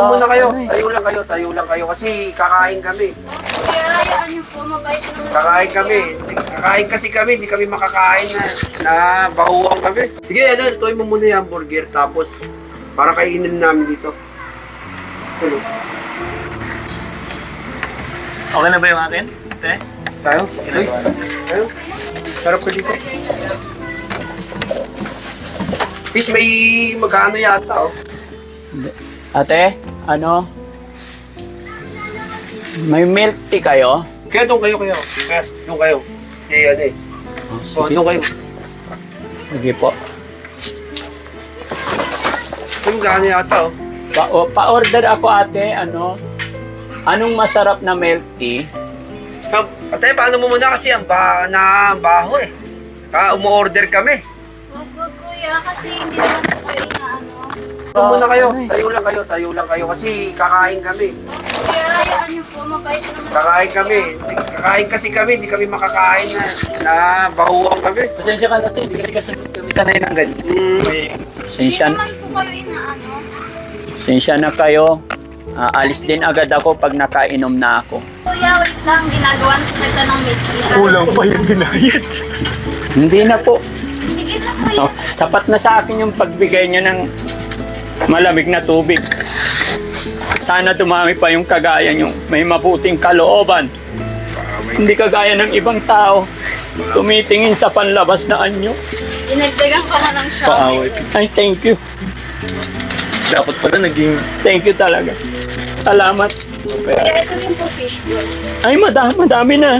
Dito muna kayo. Tayo lang kayo. Kasi kakain kami. Kaya hayaan niyo po, mabait naman Kakain kami. Kakain kasi kami. Hindi kami makakain na bahuwang kami. Sige, tuloy mo muna yung hamburger. Tapos, para kainin namin dito. Ano? Okay na ba yung akin? Te? Tayo? Tayo? Sarap ko dito. Fish, may magkano yata, oh. Ate, ano? May milk tea kayo? Kaya doon kayo. Kaya doon kayo. Si ano eh. So, doon kayo. Sige po. May magkano yata, oh. Pa-order ako ate, ano? Anong masarap na milk tea? Ate, paano mo muna kasi ang baho eh. Umu-order kami. Wag kuya, kasi hindi naman po kayo inaano. Doon muna kayo. Tayo lang kayo. Kasi kakain kami. Kaya hayaan niyo po, mabait naman Kakain kami. Kakain kasi kami. Hindi kami makakain na bahuwang kami. Pasensya ka natin, hindi kasi kami sanay ng ganyan. Hindi Sensya, naman po kayo inaano. sensya na kayo. Alis din agad ako pag nakainom na ako. Kuya, wait lang, ginagawan ko kita ng milk tea. Kulang pa yung binayad. Hindi na po. Sige na kuya. Sapat na sa akin yung pagbigay niyo ng malamig na tubig. Sana dumami pa yung kagaya niyo. May mabuting kalooban. Hindi kagaya ng ibang tao. Tumitingin sa panlabas na anyo. Dinagdagan ka na ng shopping. Paaway. Ay, thank you. Dapat pala naging... Thank you talaga. Salamat. Kaya ito rin po fish ball. Ay, madami na.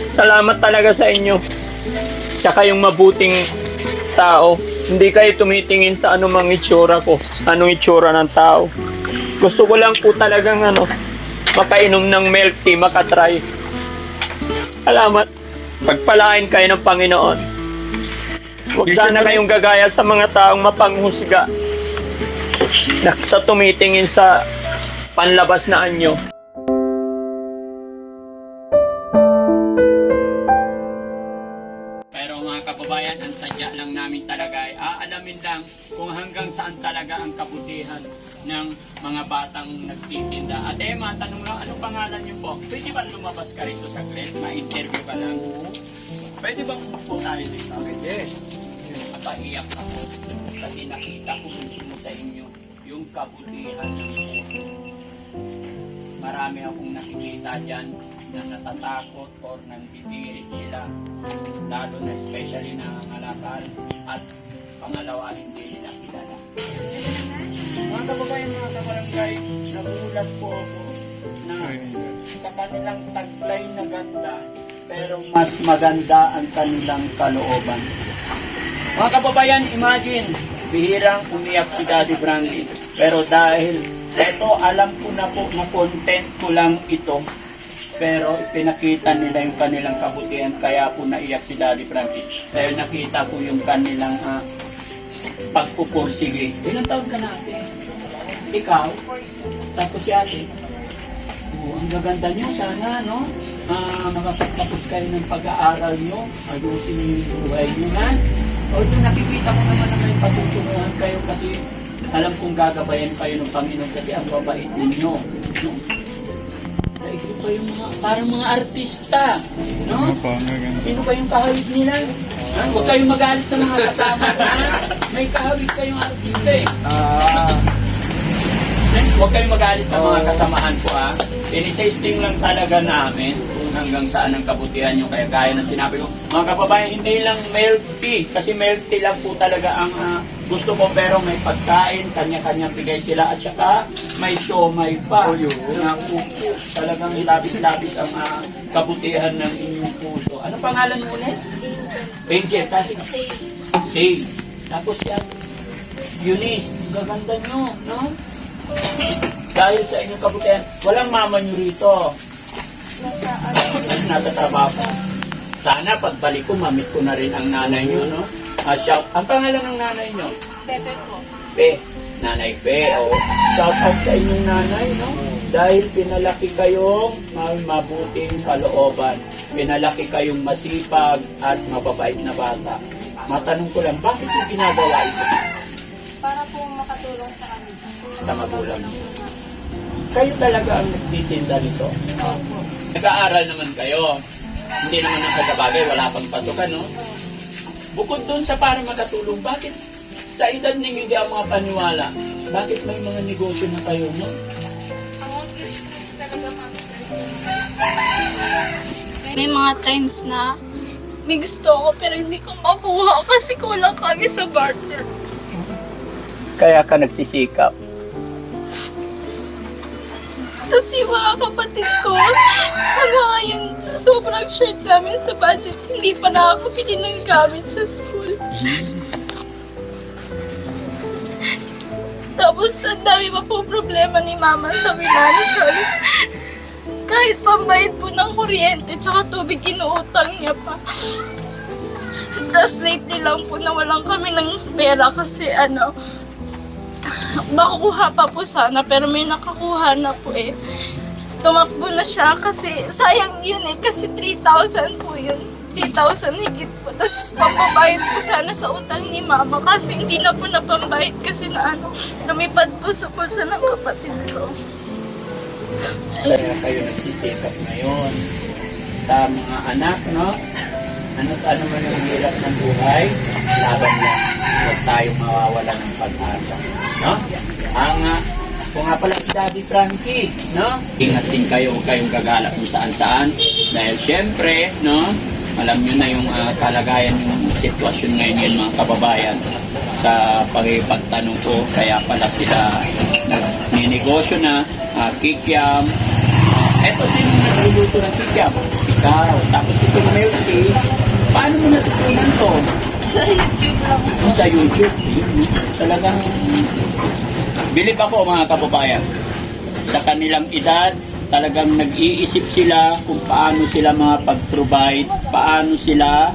Salamat talaga sa inyo. Sa kayong mabuting tao. Hindi kayo tumitingin sa anumang itsura ko. Anong itsura ng tao. Gusto ko lang po talagang makainom ng milk tea, makatry. Salamat. Pagpalain kayo ng Panginoon. Huwag sana kayong gagaya sa mga taong mapanghusga. Na sa tumitingin sa panlabas na anyo. Pero mga kababayan, ang sadya lang namin talaga ay aalamin lang kung hanggang saan talaga ang kabutihan ng mga batang nagtitinda. At matanong lang, anong pangalan niyo po? Pwede ba lumabas ka rito sa clip? Ma-interview ka lang. Pwede bang po tayo dito? Pwede. Napaiyak ako kasi nakita ko mismo sa inyo yung kabutihan ng puso. Marami akong nakikita dyan na natatakot or nandidirit sila, lalo na especially nangangalakal at pangalawa hindi nila kilala. Mga kababayan, mga kabarangay, nagulat po ako na sa kanilang taglay na ganda, pero mas maganda ang kanilang kalooban. Mga kababayan, imagine, bihirang umiyak si Daddy Frankie. Pero dahil eto, alam ko na po na content ko lang ito. Pero ipinakita nila yung kanilang kabutihan, kaya po naiyak si Daddy Frankie. Dahil nakita ko yung kanilang pagpupursige. Ilang taon ka na ate? Ikaw? Tapos si ate? Ang gaganda nyo, sana, no? Makapagtapos kayo ng pag-aaral nyo, ayusin yung buhay nyo na. Although nakikita ko naman na may patutunguhan kayo kasi alam kong gagabayan kayo ng Panginoon kasi ang babait ninyo. No? Naikli pa yung parang mga artista. No? Sino ba yung kahawig nila? Huwag kayong magalit sa mga kasama. May kahawig kayong artista eh. Huwag kayong magalit sa mga kasamahan ko Tinitesting lang talaga namin kung hanggang saan ang kabutihan nyo. Kaya gaya na sinabi ko, mga kababayan, hindi lang milk tea. Kasi milk tea lang po talaga ang gusto ko. Pero may pagkain, kanya-kanyang bigay sila. At saka may siomay pa. Talagang labis-labis ang kabutihan ng inyong puso. Ano pangalan mo ulit? Angel. Kasi Say. Tapos yan, Eunice, gaganda nyo, no? Dahil sa inyong kabutihan, walang mama nyo rito. Nasa trabaho. Sana pagbalik ko, mamit ko na rin ang nanay nyo, no? Ang pangalan ng nanay nyo? Pepe po. Nanay Pe, shout out sa inyong nanay, no? Dahil pinalaki kayong mabuting kalooban. Pinalaki kayong masipag at mababait na bata. Matanong ko lang, bakit yung ginagawa ito? Para po makatulong sa kanila. Sa magulang. Kayo talaga ang nagtitinda nito. Opo. Nag-aaral naman kayo. Hindi naman ang kagabagay, wala pang pasukan, no? Bukod doon sa para makatulong, bakit sa edad ninyo hindi ang mga paniwala? Bakit may mga negosyo na kayo, no? Ang gusto ko talaga may mga times na may gusto ko pero hindi ko makuha kasi kulang kami sa budget. Kaya ka nagsisikap. Tapos yung mga kapatid ko, hanggang ngayon, sobrang short namin sa budget, hindi pa nakakapili ng gamit sa school. Tapos, ang dami pa po problema ni Mama sa financial. Kahit pambayad po ng kuryente, tsaka tubig, inuutang niya pa. Tapos, lately lang po nawalan kami ng pera kasi makukuha pa po sana pero may nakakuha na po eh. Tumakbo na siya kasi sayang yun eh kasi 3,000 po yun. 3,000 higit po. Tapos pambabayad po sana sa utang ni Mama kasi hindi na po napambayad kasi lumipad po sa pulsa ng kapatid ko. Kaya kayo nagsisikap ngayon. Sa mga anak, no? Ano man ang hirap ng buhay, laban lang. Huwag tayong mawawala ng pag-asa. No? Kung nga pala si Daddy Frankie, no? Ingat din kayo, huwag kayong gagala kung saan-saan. Dahil syempre, no? Alam nyo na yung kalagayan yung sitwasyon ngayon yun, mga kababayan. Sa pagtanong ko, kaya pala sila nagninegosyo na, kikiam. Eto, sino nagluluto ng kikiam? Ikaw. Tapos ito na yung cake. Paano mo natutunan to? Sa YouTube lang po. Sa YouTube. Talagang bilib ako, mga kababayan. Sa kanilang edad, talagang nag-iisip sila kung paano sila provide, paano sila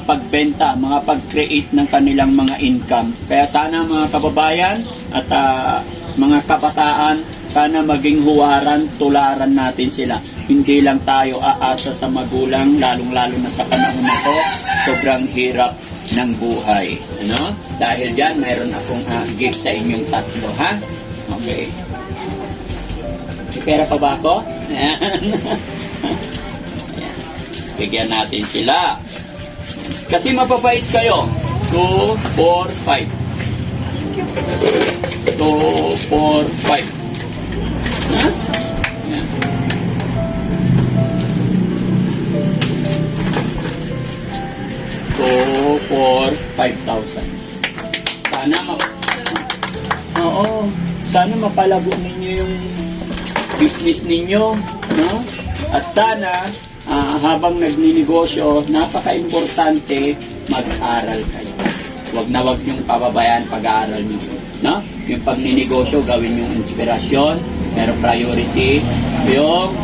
pagbenta, pag-create ng kanilang mga income. Kaya sana mga kababayan at mga kabataan, sana maging huwaran, tularan natin sila. Hindi lang tayo aasa sa magulang, lalong-lalo na sa panahon na to, sobrang hirap ng buhay. Ano? Dahil dyan, mayroon akong gift sa inyong tatlo, ha? Okay. May pera pa ba ako? Ayan. Ayan. Bigyan natin sila. Kasi mapapait kayo. 2, 4, 5. 2, 4, 5. Ha? Ayan. So, for 5,000. Sana mapalago ninyo yung business ninyo, no? At sana habang nagninegosyo, napaka-importante mag-aral kayo. Wag na wag yung pababayaan pag-aaral niyo, no? Yung pagninegosyo, gawin yung inspirasyon, pero priority yung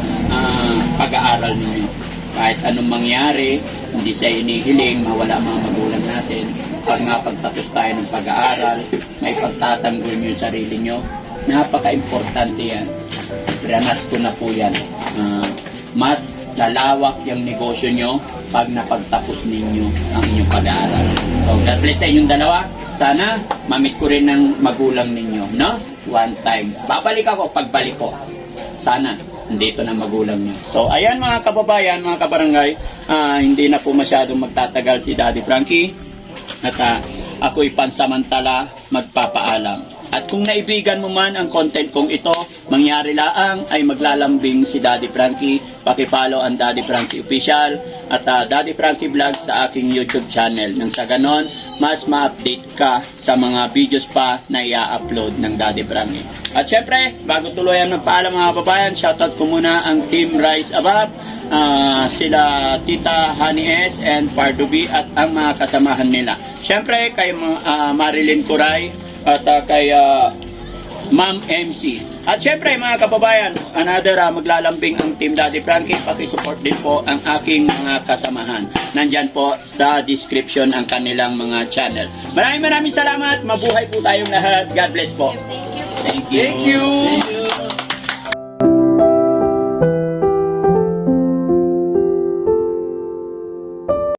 pag-aaral niyo. Kahit anong mangyari, hindi sa inihiling, mawala mga magulang natin. Pag nga pagtapos tayo ng pag-aaral, may pagtatanggol nyo yung sarili nyo. Napaka-importante yan. Ranas ko na po yan. Mas lalawak yung negosyo nyo pag napagtapos ninyo ang inyong pag-aaral. So, God bless sa inyong dalawa. Sana, mamit ko rin ng magulang ninyo, no? One time. Babalik ako pagbalik ko. Sana, dito na magulang nyo. So, ayan mga kababayan, mga kabarangay, hindi na po masyadong magtatagal si Daddy Frankie. At ako'y pansamantala magpapaalam. At kung naibigan mo man ang content kong ito, mangyari laang ay maglalambing si Daddy Frankie. Pakipollow ang Daddy Frankie Official at Daddy Frankie Vlog sa aking YouTube channel. Nang sa ganon, mas ma-update ka sa mga videos pa na i-upload ng Daddy Frankie. At syempre, bago tuluyan ng paalam mga kababayan, shoutout ko muna ang Team Rise Above, sila Tita Honey S and Pardo B at ang mga kasamahan nila. Syempre, kay Marilyn Curay at kay Ma'am MC. At syempre mga kababayan, another maglalambing ang Team Daddy Frankie. Pakisupport din po ang aking mga kasamahan. Nandyan po sa description ang kanilang mga channel. Maraming salamat. Mabuhay po tayong lahat. God bless po. Thank you. Thank you.